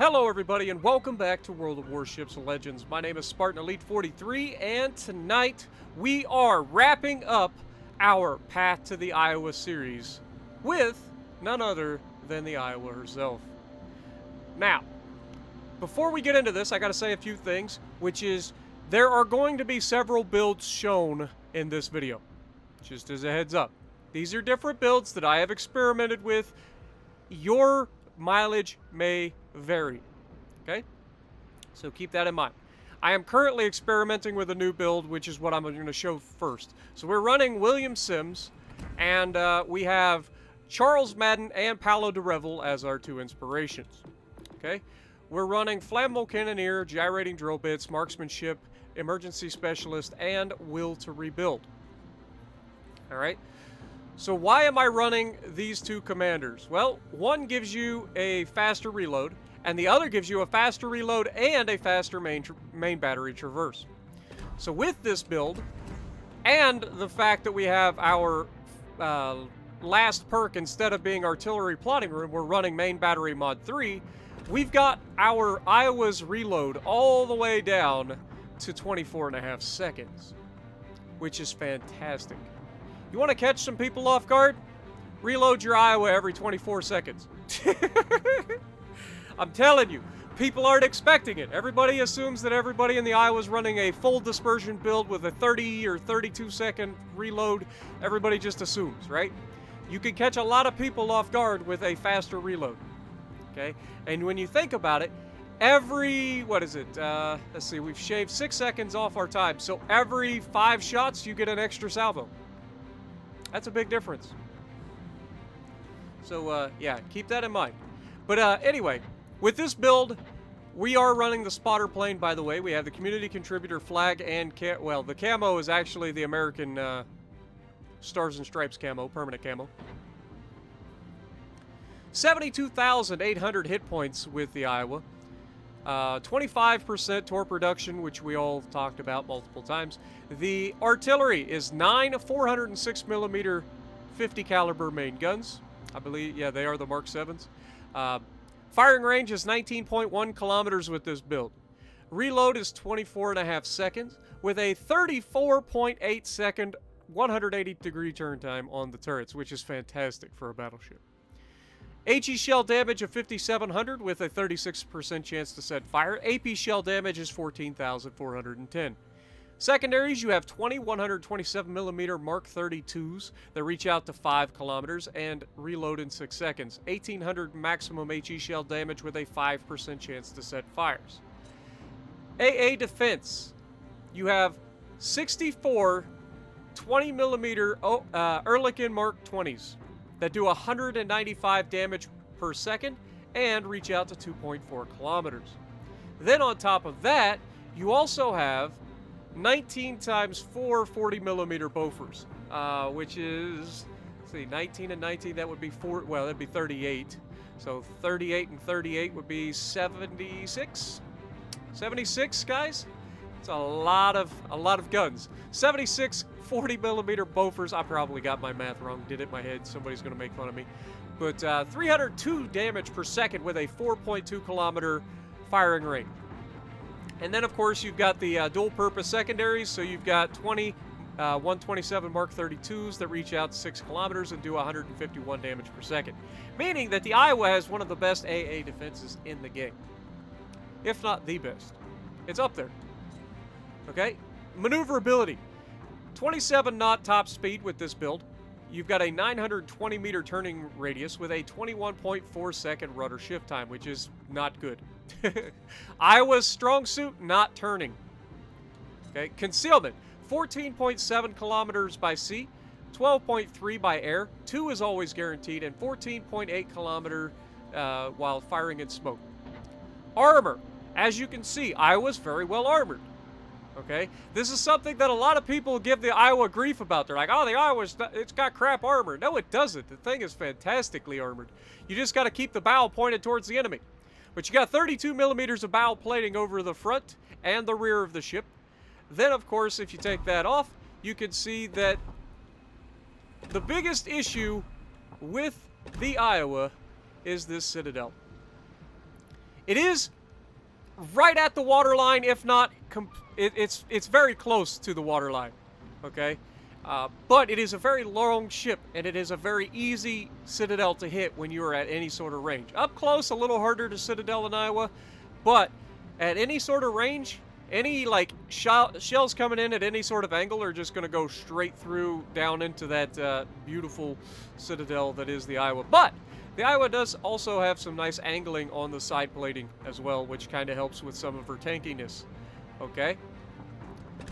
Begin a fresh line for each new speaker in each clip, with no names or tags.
Hello everybody and welcome back to World of Warships Legends. My name is Spartan Elite 43 and tonight we are wrapping up our Path to the Iowa series with none other than the Iowa herself. Now, before we get into this, I gotta say a few things, which is there are going to be several builds shown in this video, just as a heads up. These are different builds that I have experimented with. Your mileage may vary, okay? So keep that in mind. I am currently experimenting with a new build, which is what I'm going to show first. So we're running William Sims, and we have Charles Madden and Paolo de Revel as our two inspirations, okay? We're running Flammable Cannoneer, Gyrating Drill Bits, Marksmanship, Emergency Specialist, and Will to Rebuild. Alright? So why am I running these two commanders? Well, one gives you a faster reload, and the other gives you a faster reload and a faster main battery traverse. So with this build, and the fact that we have our last perk, instead of being Artillery Plotting Room, we're running Main Battery Mod 3, we've got our Iowa's reload all the way down to 24.5 seconds, which is fantastic. You want to catch some people off guard? Reload your Iowa every 24 seconds. I'm telling you, people aren't expecting it. Everybody assumes that everybody in the Iowa is running a full dispersion build with a 30 or 32 second reload. Everybody just assumes, right? You can catch a lot of people off guard with a faster reload. Okay? And when you think about it, every, what is it? Let's see, we've shaved 6 seconds off our time. So every 5 shots, you get an extra salvo. That's a big difference. So, yeah, keep that in mind. But, anyway, with this build, we are running the spotter plane, by the way. We have the community contributor flag and, well, the camo is actually the American Stars and Stripes camo, permanent camo. 72,800 hit points with the Iowa. 25% torp reduction, which we all talked about multiple times. The artillery is 9 406mm 50 caliber main guns. I believe, yeah, they are the Mark 7s. Firing range is 19.1 kilometers with this build. Reload is 24.5 seconds with a 34.8 second 180-degree turn time on the turrets, which is fantastic for a battleship. HE shell damage of 5,700 with a 36% chance to set fire. AP shell damage is 14,410. Secondaries, you have 20 127mm Mark 32s that reach out to 5 kilometers and reload in 6 seconds. 1,800 maximum HE shell damage with a 5% chance to set fires. AA defense, you have 64 20mm Ehrlichen Mark 20s that do 195 damage per second and reach out to 2.4 kilometers. Then on top of that, you also have 19 times 4 40mm Bofors, which is, let's see, 19 and 19, that would be 4, well, that'd be 38. So 38 and 38 would be 76? 76, guys? It's a lot of guns. 76 40mm Bofors. I probably got my math wrong, did it in my head. Somebody's going to make fun of me. But 302 damage per second with a 4.2 kilometer firing range. And then, of course, you've got the dual-purpose secondaries. So you've got 20 127 Mark 32s that reach out to 6 kilometers and do 151 damage per second. Meaning that the Iowa has one of the best AA defenses in the game. If not the best. It's up there. Okay? Maneuverability. 27 knot top speed with this build. You've got a 920 meter turning radius with a 21.4 second rudder shift time, which is not good. Iowa's strong suit, not turning. Okay, concealment. 14.7 kilometers by sea, 12.3 by air, 2 is always guaranteed, and 14.8 kilometer while firing in smoke. Armor. As you can see, Iowa's very well armored. Okay, this is something that a lot of people give the Iowa grief about. They're like, oh, the Iowa's, it's got crap armor. No, it doesn't. The thing is fantastically armored. You just got to keep the bow pointed towards the enemy. But you got 32 millimeters of bow plating over the front and the rear of the ship. Then, of course, if you take that off, you can see that the biggest issue with the Iowa is this citadel. It is right at the waterline, if not, it's very close to the waterline, okay? But it is a very long ship, and it is a very easy citadel to hit when you are at any sort of range. Up close, a little harder to citadel in Iowa, but at any sort of range, any like shells coming in at any sort of angle are just going to go straight through down into that beautiful citadel that is the Iowa. But the Iowa does also have some nice angling on the side plating as well, which kind of helps with some of her tankiness. Okay,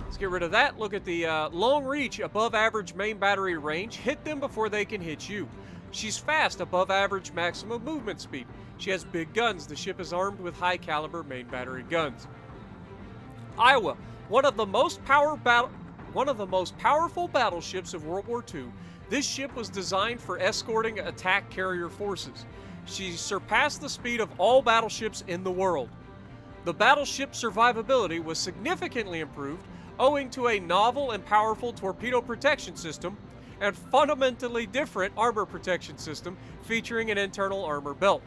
let's get rid of that. Look at the long reach, above average main battery range. Hit them before they can hit you. She's fast, above average maximum movement speed. She has big guns. The ship is armed with high caliber main battery guns. Iowa, one of the most powerful battleships of World War II. This ship was designed for escorting attack carrier forces. She surpassed the speed of all battleships in the world. The battleship survivability was significantly improved owing to a novel and powerful torpedo protection system and fundamentally different armor protection system featuring an internal armor belt.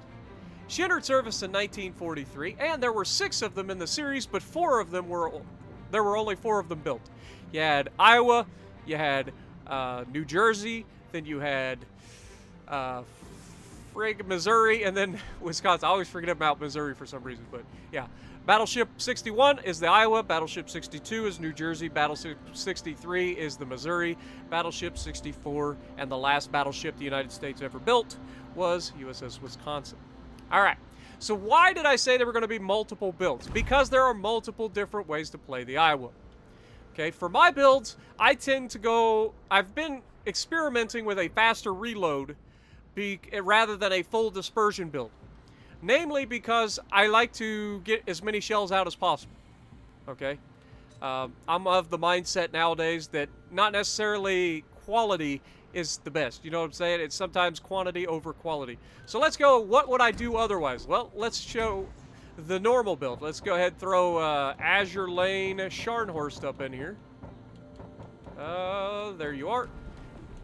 She entered service in 1943, and there were 6 of them in the series, but there were only 4 of them built. You had Iowa, you had New Jersey, then you had Missouri, and then Wisconsin. I always forget about Missouri for some reason, but yeah. Battleship 61 is the Iowa, Battleship 62 is New Jersey, Battleship 63 is the Missouri, Battleship 64, and the last battleship the United States ever built was USS Wisconsin. All right, so why did I say there were going to be multiple builds? Because there are multiple different ways to play the Iowa. Okay, for my builds, I tend to go, I've been experimenting with a faster reload rather than a full dispersion build. Namely because I like to get as many shells out as possible. Okay, I'm of the mindset nowadays that not necessarily quality is the best. You know what I'm saying? It's sometimes quantity over quality. So let's go, what would I do otherwise? Well, let's show the normal build. Let's go ahead and throw Azure Lane Scharnhorst up in here. There you are.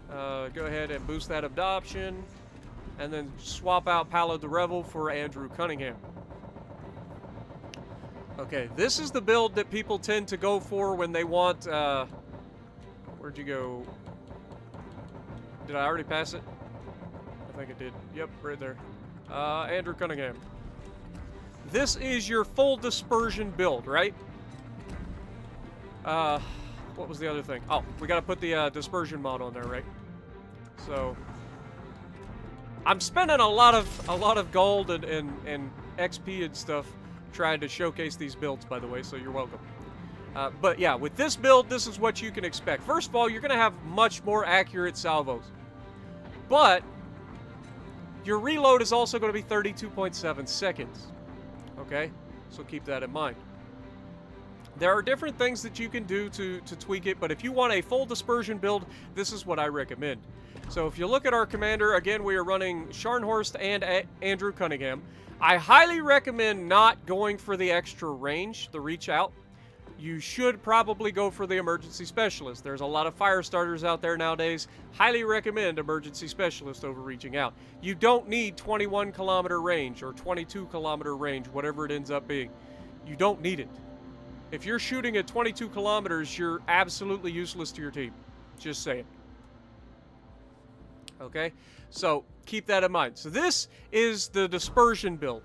Go ahead and boost that adoption. And then swap out Paolo de Revel for Andrew Cunningham. Okay, this is the build that people tend to go for when they want, where'd you go? Did I already pass it? I think it did. Yep, right there. Andrew Cunningham. This is your full dispersion build, right? What was the other thing? Oh, we gotta put the dispersion mod on there, right? So I'm spending a lot of gold and XP and stuff trying to showcase these builds, by the way, so you're welcome. But yeah, with this build, this is what you can expect. First of all, you're going to have much more accurate salvos. But your reload is also going to be 32.7 seconds. Okay? So keep that in mind. There are different things that you can do to tweak it, but if you want a full dispersion build, this is what I recommend. So if you look at our commander, again, we are running Scharnhorst and Andrew Cunningham. I highly recommend not going for the extra range, the reach out. You should probably go for the emergency specialist. There's a lot of fire starters out there nowadays. Highly recommend emergency specialist over reaching out. You don't need 21 kilometer range or 22 kilometer range, whatever it ends up being. You don't need it. If you're shooting at 22 kilometers, you're absolutely useless to your team. Just saying. Okay, so keep that in mind. So this is the dispersion build.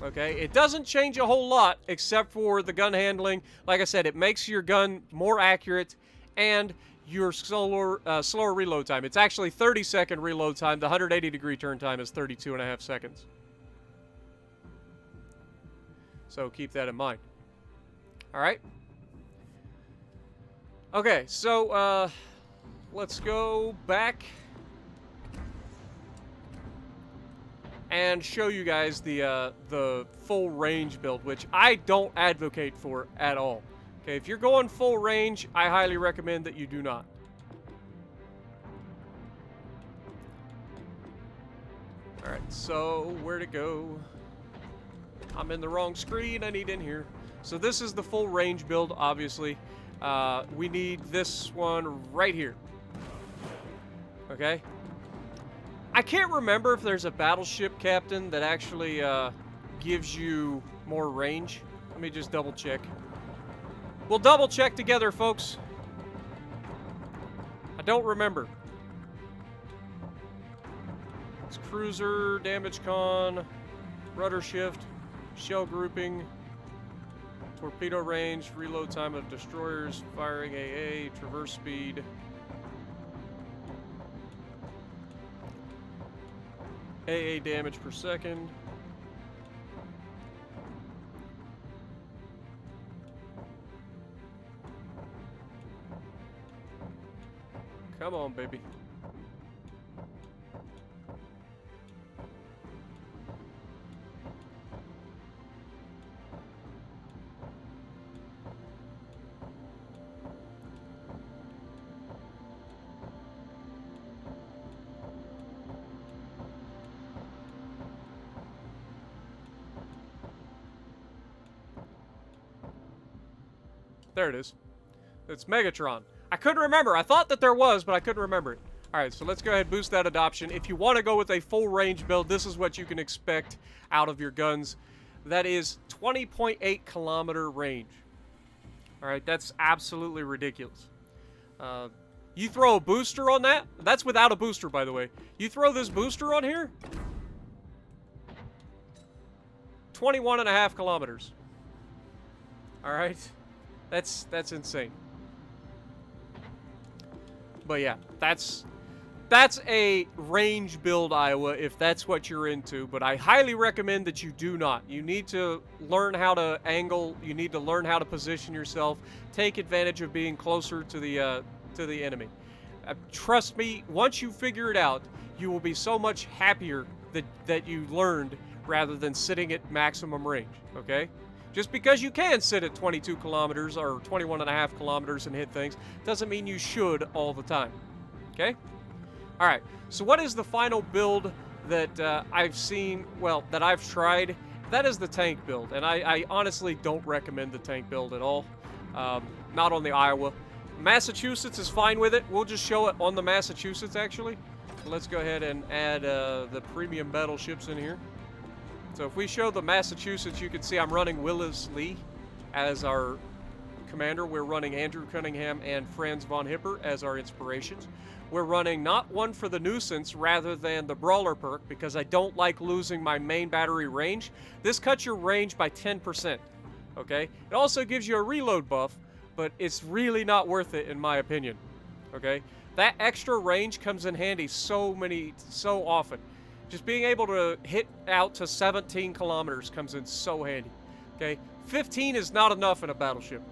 Okay, it doesn't change a whole lot except for the gun handling. Like I said, it makes your gun more accurate and your slower reload time. It's actually 30-second reload time. The 180-degree turn time is 32.5 seconds. So keep that in mind. All right. Okay, so let's go back and show you guys the full range build, which I don't advocate for at all. Okay, if you're going full range, I highly recommend that you do not. All right, so where'd it go? I'm in the wrong screen. I need in here. So this is the full range build, obviously. We need this one right here. Okay. I can't remember if there's a battleship captain that actually gives you more range. Let me just double check. We'll double check together, folks. I don't remember. It's cruiser, damage con, rudder shift, shell grouping, torpedo range, reload time of destroyers, firing AA, traverse speed. AA damage per second. Come on, baby. There it is. It's Megatron. I couldn't remember. I thought that there was, but I couldn't remember it. Alright, so let's go ahead and boost that adoption. If you want to go with a full range build, this is what you can expect out of your guns. That is 20.8 kilometer range. Alright, that's absolutely ridiculous. You throw a booster on that? That's without a booster, by the way. You throw this booster on here? 21.5 kilometers. Alright? That's insane. But yeah, that's a range build, Iowa, if that's what you're into. But I highly recommend that you do not. You need to learn how to angle. You need to learn how to position yourself. Take advantage of being closer to the enemy. Trust me, once you figure it out, you will be so much happier that you learned rather than sitting at maximum range, okay? Just because you can sit at 22 kilometers or 21.5 kilometers and hit things doesn't mean you should all the time. Okay? All right. So what is the final build that I've seen, well, that I've tried? That is the tank build. And I honestly don't recommend the tank build at all. Not on the Iowa. Massachusetts is fine with it. We'll just show it on the Massachusetts, actually. So let's go ahead and add the premium battleships in here. So if we show the Massachusetts, you can see I'm running Willis Lee as our commander. We're running Andrew Cunningham and Franz von Hipper as our inspirations. We're running not one for the nuisance rather than the brawler perk because I don't like losing my main battery range. This cuts your range by 10%, okay? It also gives you a reload buff, but it's really not worth it in my opinion, okay? That extra range comes in handy so often. Just being able to hit out to 17 kilometers comes in so handy, okay? 15 is not enough in a battleship.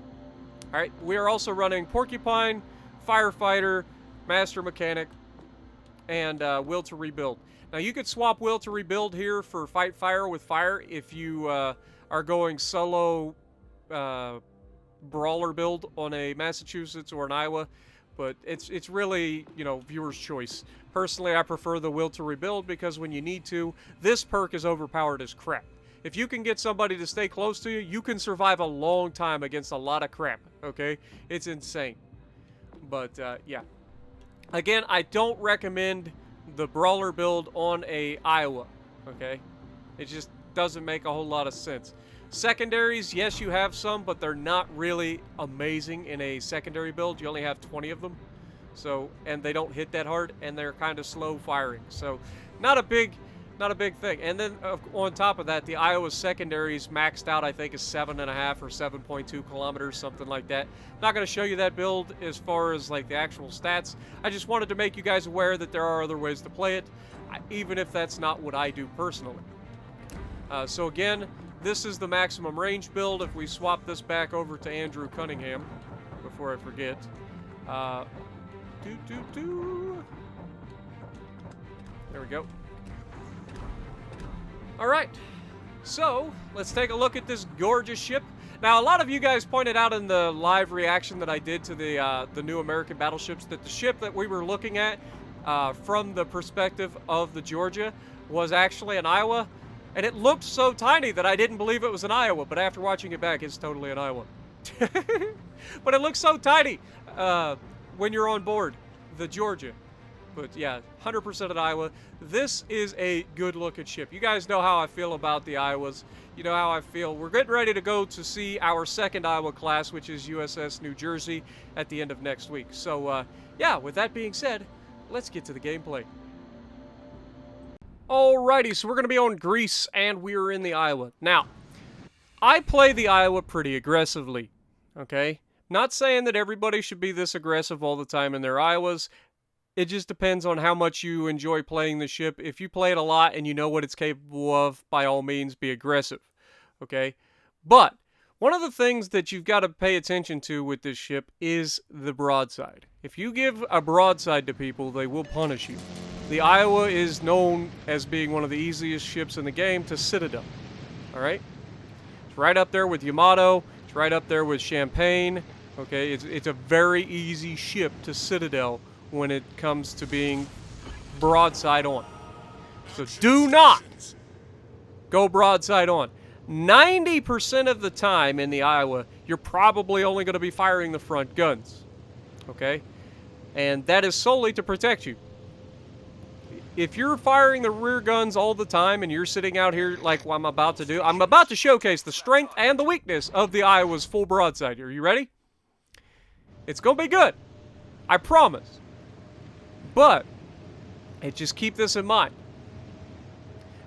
All right, we are also running Porcupine, Firefighter, Master Mechanic, and Will to Rebuild. Now, you could swap Will to Rebuild here for Fight Fire with Fire if you are going solo brawler build on a Massachusetts or an Iowa, but it's really, you know, viewer's choice. Personally, I prefer the Will to Rebuild because when you need to, this perk is overpowered as crap. If you can get somebody to stay close to you, you can survive a long time against a lot of crap, okay? It's insane. But, yeah. Again, I don't recommend the brawler build on a Iowa, okay? It just doesn't make a whole lot of sense. Secondaries, yes, you have some, but they're not really amazing in a secondary build. You only have 20 of them. So, and they don't hit that hard, and they're kind of slow firing. So, not a big thing. And then on top of that, the Iowa secondaries maxed out, I think, is 7.5 or 7.2 kilometers, something like that. Not going to show you that build as far as like the actual stats. I just wanted to make you guys aware that there are other ways to play it, even if that's not what I do personally. So again, this is the maximum range build. If we swap this back over to Andrew Cunningham, before I forget. There we go. All right, so let's take a look at this gorgeous ship. Now, a lot of you guys pointed out in the live reaction that I did to the new American battleships that the ship that we were looking at from the perspective of the Georgia was actually an Iowa, and it looked so tiny that I didn't believe it was an Iowa, but after watching it back, it's totally an Iowa. But it looks so tiny when you're on board the Georgia. But yeah, 100% at Iowa. This is a good-looking ship. You guys know how I feel about the Iowas. You know how I feel. We're getting ready to go to see our second Iowa class, which is USS New Jersey, at the end of next week. So, yeah, with that being said, let's get to the gameplay. Alrighty, so we're going to be on Greece, and we're in the Iowa. Now, I play the Iowa pretty aggressively, okay? Not saying that everybody should be this aggressive all the time in their Iowas. It just depends on how much you enjoy playing the ship. If you play it a lot and you know what it's capable of, by all means, be aggressive, okay? But one of the things that you've got to pay attention to with this ship is the broadside. If you give a broadside to people, they will punish you. The Iowa is known as being one of the easiest ships in the game to citadel, all right? It's right up there with Yamato. It's right up there with Champagne, okay? It's a very easy ship to citadel when it comes to being broadside on. So do not go broadside on. 90% of the time in the Iowa, you're probably only going to be firing the front guns, okay? And that is solely to protect you. If you're firing the rear guns all the time and you're sitting out here like what I'm about to do, I'm about to showcase the strength and the weakness of the Iowa's full broadside. Are you ready? It's going to be good. I promise. But, just keep this in mind.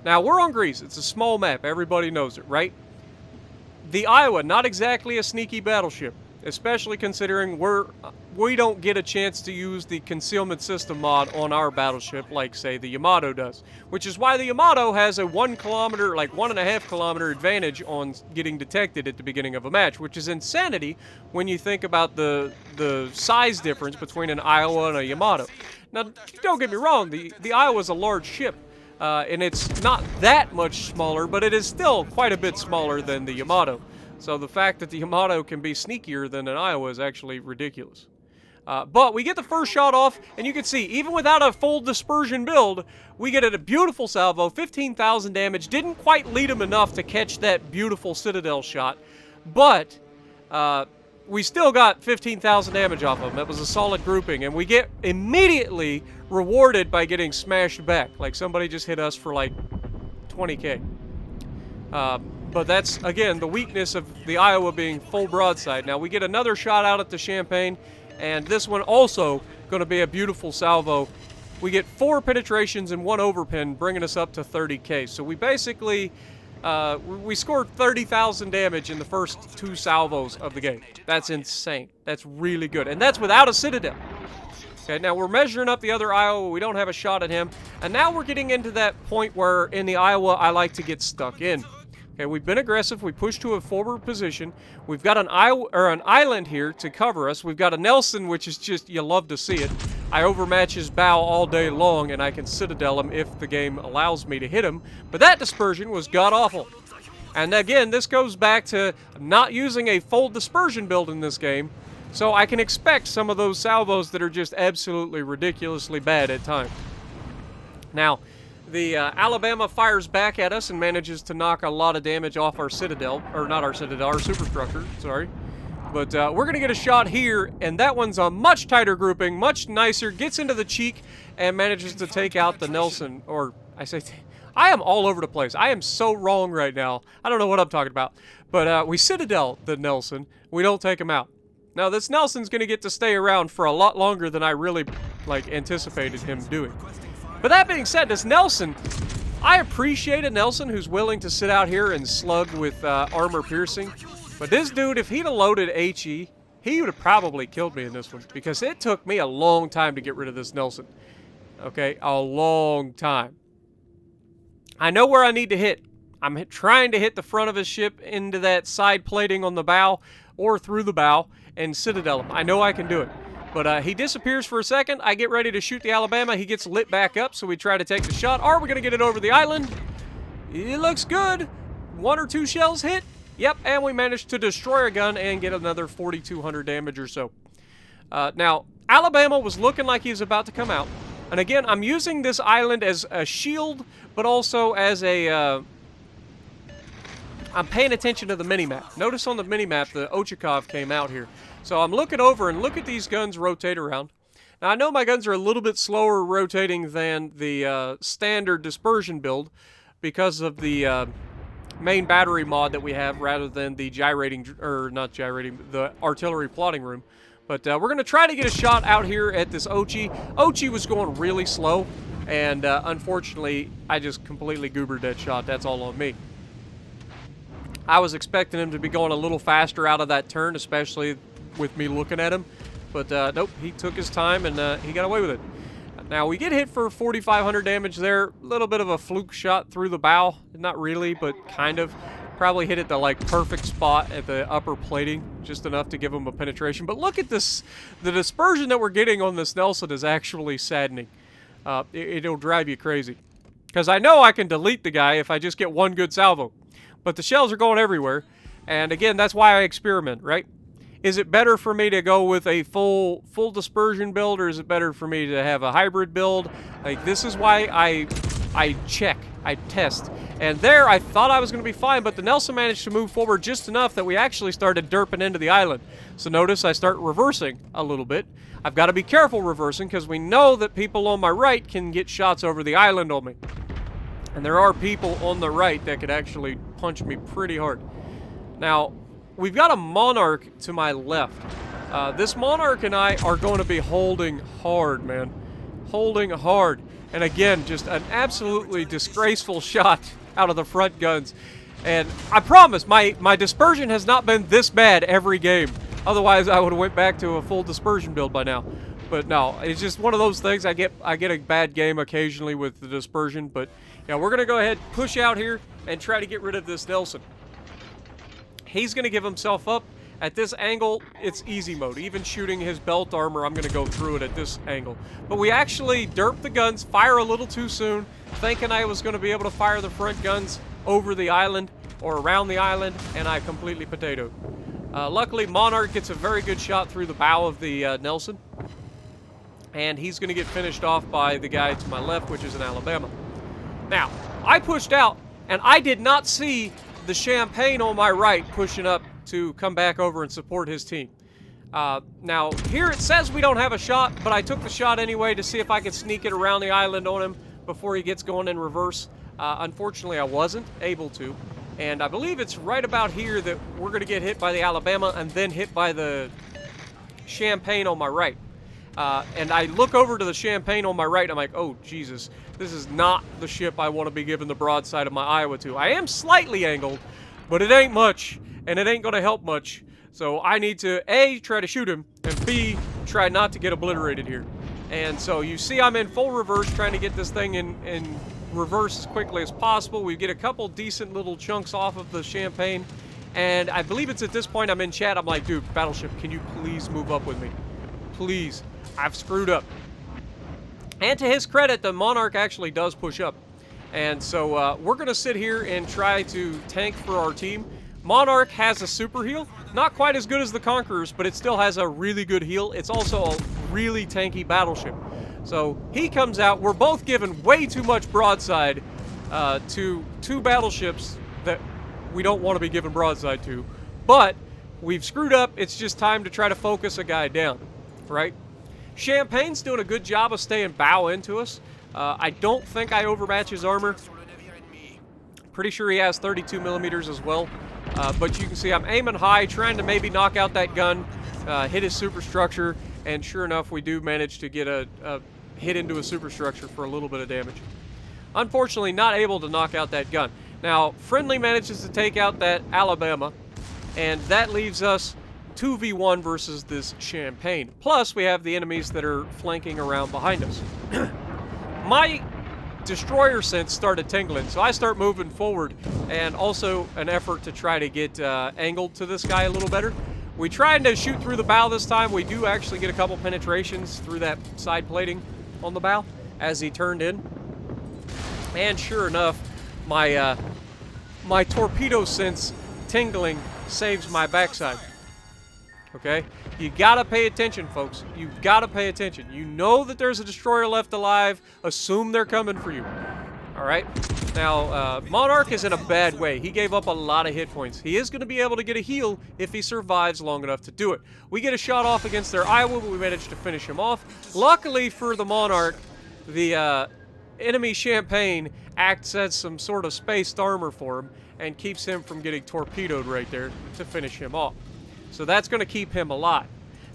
Now, we're on Greece. It's a small map. Everybody knows it, right? The Iowa, not exactly a sneaky battleship, especially considering we don't get a chance to use the concealment system mod on our battleship like, say, the Yamato does. Which is why the Yamato has a 1 kilometer, like 1.5 kilometer advantage on getting detected at the beginning of a match, which is insanity when you think about the size difference between an Iowa and a Yamato. Now, don't get me wrong, the Iowa's a large ship, and it's not that much smaller, but it is still quite a bit smaller than the Yamato. So the fact that the Yamato can be sneakier than an Iowa is actually ridiculous. But we get the first shot off, and you can see, even without a full dispersion build, we get a beautiful salvo, 15,000 damage. Didn't quite lead him enough to catch that beautiful Citadel shot, but we still got 15,000 damage off of him. That was a solid grouping, and we get immediately rewarded by getting smashed back. Like somebody just hit us for like 20k. But that's, again, the weakness of the Iowa being full broadside. Now, we get another shot out at the Champagne, and this one also going to be a beautiful salvo. We get 4 penetrations and 1 overpin, bringing us up to 30k. So we basically, we scored 30,000 damage in the first 2 salvos of the game. That's insane. That's really good. And that's without a Citadel. Okay, now we're measuring up the other Iowa. We don't have a shot at him. And now we're getting into that point where in the Iowa, I like to get stuck in. Okay, we've been aggressive. We pushed to a forward position. We've got an island here to cover us. We've got a Nelson, which is just, you love to see it. I overmatch his bow all day long, and I can citadel him if the game allows me to hit him. But that dispersion was god-awful. And again, this goes back to not using a full dispersion build in this game, so I can expect some of those salvos that are just absolutely ridiculously bad at times. Now, the Alabama fires back at us and manages to knock a lot of damage off our Citadel, or not our Citadel, our superstructure, sorry. But we're going to get a shot here, and that one's a much tighter grouping, much nicer, gets into the cheek, and manages to take out the Nelson, or I say, I am all over the place. I am so wrong right now. I don't know what I'm talking about. But we Citadel the Nelson. We don't take him out. Now, this Nelson's going to get to stay around for a lot longer than I really, anticipated him doing. But that being said, this Nelson, I appreciate a Nelson who's willing to sit out here and slug with armor piercing. But this dude, if he'd have loaded HE, he would have probably killed me in this one. Because it took me a long time to get rid of this Nelson. Okay, a long time. I know where I need to hit. I'm trying to hit the front of his ship into that side plating on the bow or through the bow and citadel him. I know I can do it. But he disappears for a second. I get ready to shoot the Alabama. He gets lit back up, so we try to take the shot. Are we going to get it over the island? It looks good. 1 or 2 shells hit. Yep, and we managed to destroy a gun and get another 4,200 damage or so. Now, Alabama was looking like he was about to come out. And again, I'm using this island as a shield, but also as a... I'm paying attention to the minimap. Notice on the minimap, the Ochakov came out here. So I'm looking over and look at these guns rotate around. Now, I know my guns are a little bit slower rotating than the standard dispersion build because of the main battery mod that we have rather than the gyrating, or not gyrating, the artillery plotting room. But we're going to try to get a shot out here at this Ochi. Ochi was going really slow, and unfortunately, I just completely goobered that shot. That's all on me. I was expecting him to be going a little faster out of that turn, especially with me looking at him. But nope, he took his time, and he got away with it. Now, we get hit for 4,500 damage there. A little bit of a fluke shot through the bow. Not really, but kind of. Probably hit at the, like, perfect spot at the upper plating. Just enough to give him a penetration. But look at this. The dispersion that we're getting on this Nelson is actually saddening. It'll drive you crazy. Because I know I can delete the guy if I just get one good salvo. But the shells are going everywhere. And again, that's why I experiment, right? Is it better for me to go with a full dispersion build, or is it better for me to have a hybrid build? Like, this is why I check, I test. And there, I thought I was going to be fine, but the Nelson managed to move forward just enough that we actually started derping into the island. So notice I start reversing a little bit. I've got to be careful reversing, because we know that people on my right can get shots over the island on me. And there are people on the right that could actually punch me pretty hard. Now, we've got a Monarch to my left. This Monarch and I are going to be holding hard, man. Holding hard. And again, just an absolutely disgraceful shot out of the front guns. And I promise, my dispersion has not been this bad every game. Otherwise, I would have went back to a full dispersion build by now. But no, it's just one of those things. I get a bad game occasionally with the dispersion. But yeah, we're going to go ahead, push out here, and try to get rid of this Nelson. He's going to give himself up. At this angle, it's easy mode. Even shooting his belt armor, I'm going to go through it at this angle. But we actually derp the guns, fire a little too soon, thinking I was going to be able to fire the front guns over the island or around the island, and I completely potatoed. Luckily, Monarch gets a very good shot through the bow of the Nelson, and he's going to get finished off by the guy to my left, which is an Alabama. Now, I pushed out, and I did not see the Champagne on my right pushing up to come back over and support his team. Now, here it says we don't have a shot, but I took the shot anyway to see if I could sneak it around the island on him before he gets going in reverse. Unfortunately, I wasn't able to, and I believe it's right about here that we're going to get hit by the Alabama and then hit by the Champagne on my right. And I look over to the Champagne on my right, and I'm like, oh, Jesus, this is not the ship I want to be giving the broadside of my Iowa to. I am slightly angled, but it ain't much, and it ain't going to help much. So I need to, A, try to shoot him, and B, try not to get obliterated here. And so you see I'm in full reverse, trying to get this thing in reverse as quickly as possible. We get a couple decent little chunks off of the Champagne, and I believe it's at this point I'm in chat. I'm like, dude, Battleship, can you please move up with me? Please. I've screwed up. And to his credit, the Monarch actually does push up. And so we're going to sit here and try to tank for our team. Monarch has a super heal. Not quite as good as the Conquerors, but it still has a really good heal. It's also a really tanky battleship. So he comes out. We're both given way too much broadside to two battleships that we don't want to be given broadside to. But we've screwed up. It's just time to try to focus a guy down, right? Champagne's doing a good job of staying bow into us. I don't think I overmatch his armor. Pretty sure he has 32 millimeters as well. But you can see I'm aiming high, trying to maybe knock out that gun, hit his superstructure, and sure enough, we do manage to get a hit into a superstructure for a little bit of damage. Unfortunately, not able to knock out that gun. Now, Friendly manages to take out that Alabama, and that leaves us 2v1 versus this Champagne. Plus, we have the enemies that are flanking around behind us. My destroyer sense started tingling, so I start moving forward, and also an effort to try to get angled to this guy a little better. We tried to shoot through the bow this time. We do actually get a couple penetrations through that side plating on the bow as he turned in. And sure enough, my my torpedo sense tingling saves my backside. Okay? You gotta pay attention, folks. You've gotta pay attention. You know that there's a destroyer left alive. Assume they're coming for you. All right. Now, Monarch is in a bad way. He gave up a lot of hit points. He is going to be able to get a heal if he survives long enough to do it. We get a shot off against their Iowa, but we managed to finish him off. Luckily for the Monarch, the enemy Champagne acts as some sort of spaced armor for him and keeps him from getting torpedoed right there to finish him off. So that's going to keep him alive.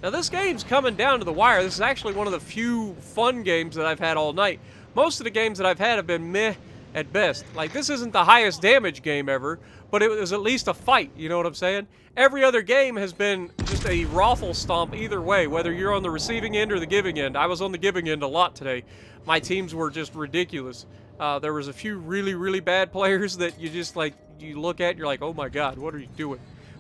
Now, this game's coming down to the wire. This is actually one of the few fun games that I've had all night. Most of the games that I've had have been meh at best. Like, this isn't the highest damage game ever, but it was at least a fight, you know what I'm saying? Every other game has been just a raffle stomp either way, whether you're on the receiving end or the giving end. I was on the giving end a lot today. My teams were just ridiculous. There was a few really, really bad players that you just, like, you look at, you're like, oh my god, what are you doing?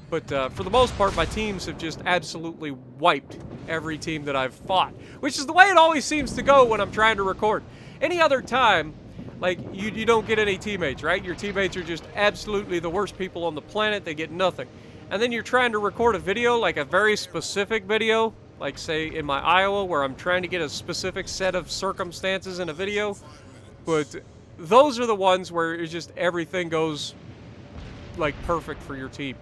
But for the most part, my teams have just absolutely wiped every team that I've fought, which is the way it always seems to go when I'm trying to record. Any other time, like, you don't get any teammates, right? Your teammates are just absolutely the worst people on the planet. They get nothing. And then you're trying to record a video, like a very specific video, like, say, in my Iowa, where I'm trying to get a specific set of circumstances in a video. But those are the ones where it's just everything goes, like, perfect for your team.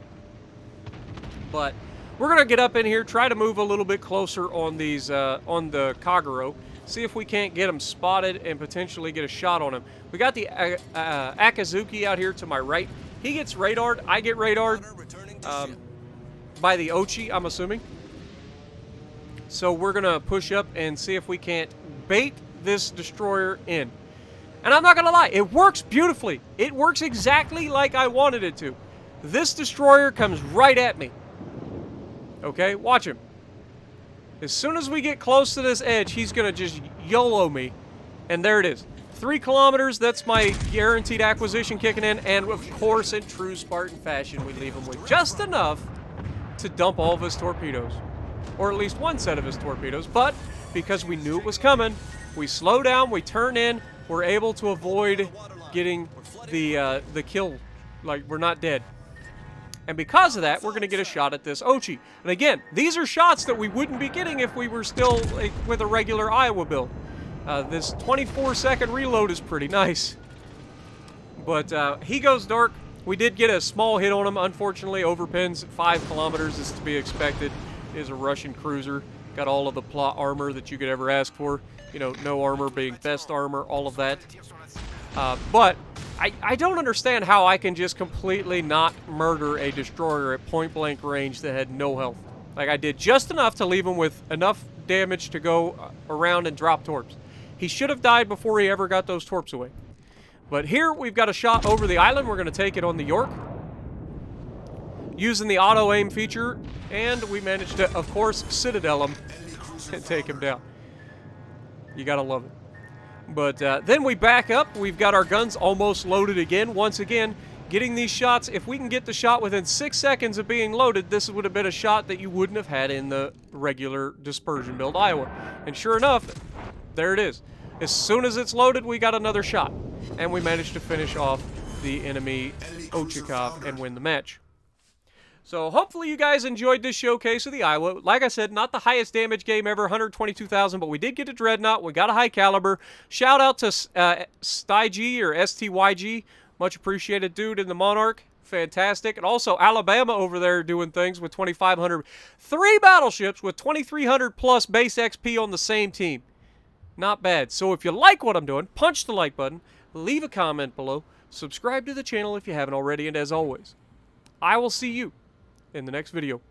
But we're going to get up in here, try to move a little bit closer on these, on the Kagero. See if we can't get him spotted and potentially get a shot on him. We got the Akazuki out here to my right. He gets radared. I get radared by the Ochi, I'm assuming. So we're going to push up and see if we can't bait this destroyer in. And I'm not going to lie, it works beautifully. It works exactly like I wanted it to. This destroyer comes right at me. Okay, watch him. As soon as we get close to this edge, he's going to just YOLO me. And there it is. 3 kilometers, that's my guaranteed acquisition kicking in. And of course, in true Spartan fashion, we leave him with just enough to dump all of his torpedoes. Or at least one set of his torpedoes. But because we knew it was coming, we slow down, we turn in, we're able to avoid getting the kill. Like, we're not dead. And because of that, we're going to get a shot at this Ochi. And again, these are shots that we wouldn't be getting if we were still, like, with a regular Iowa build. This 24-second reload is pretty nice. But he goes dark. We did get a small hit on him, unfortunately. Overpins 5 kilometers is to be expected. It is a Russian cruiser. Got all of the plot armor that you could ever ask for. You know, no armor being best armor, all of that. But I don't understand how I can just completely not murder a destroyer at point-blank range that had no health. Like, I did just enough to leave him with enough damage to go around and drop torps. He should have died before he ever got those torps away. But here, we've got a shot over the island. We're going to take it on the York. Using the auto-aim feature. And we managed to, of course, Citadel him and take him down. You gotta love it. But then we back up. We've got our guns almost loaded again. Once again, getting these shots. If we can get the shot within 6 seconds of being loaded, this would have been a shot that you wouldn't have had in the regular dispersion build Iowa. And sure enough, there it is. As soon as it's loaded, we got another shot. And we managed to finish off the enemy Ochikov and win the match. So hopefully you guys enjoyed this showcase of the Iowa. Like I said, not the highest damage game ever, 122,000, but we did get a Dreadnought. We got a high caliber. Shout out to Styg or STYG. Much appreciated dude in the Monarch. Fantastic. And also Alabama over there doing things with 2,500. 3 battleships with 2,300 plus base XP on the same team. Not bad. So if you like what I'm doing, punch the like button. Leave a comment below. Subscribe to the channel if you haven't already. And as always, I will see you in the next video.